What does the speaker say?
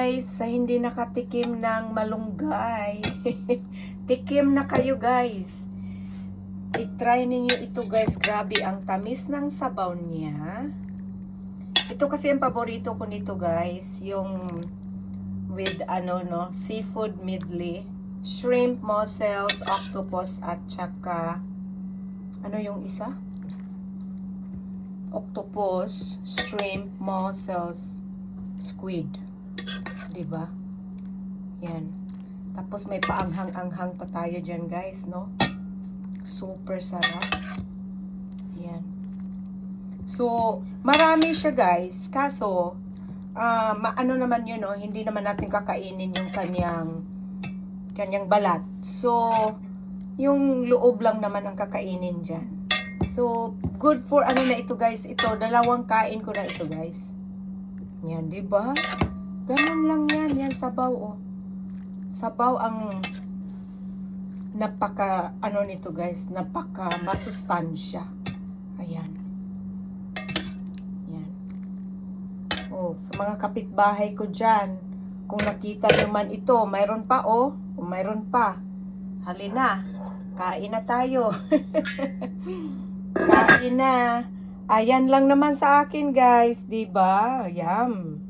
guys sa hindi nakatikim ng malunggay. Tikim na kayo guys. I-try ninyo ito guys. Grabe ang tamis ng sabaw niya. Ito kasi ang paborito ko nito guys. Yung with seafood medley. Shrimp, mussels, octopus at saka yung isa? Octopus, shrimp, mussels, squid. Diba? Yan. Tapos may paanghang-anghang pa tayo dyan guys, no? Super sarap. Yan. So, marami siya guys. Kaso, naman yun, no? Hindi naman natin kakainin yung kanyang balat. So, yung loob lang naman ang kakainin dyan. So, good for na ito guys. Ito, dalawang kain ko na ito guys. Yan, diba? Ganun lang yan. Yan, sabaw, oh. Sabaw ang napaka, nito guys. Napaka masustansya. Ayan. Yan. Oh, sa mga kapitbahay ko dyan, kung nakita nyo man ito, mayroon pa, oh. Mayroon pa. Halina. Kain na tayo. Kain na. Ayan lang naman sa akin, guys. Diba? Yum.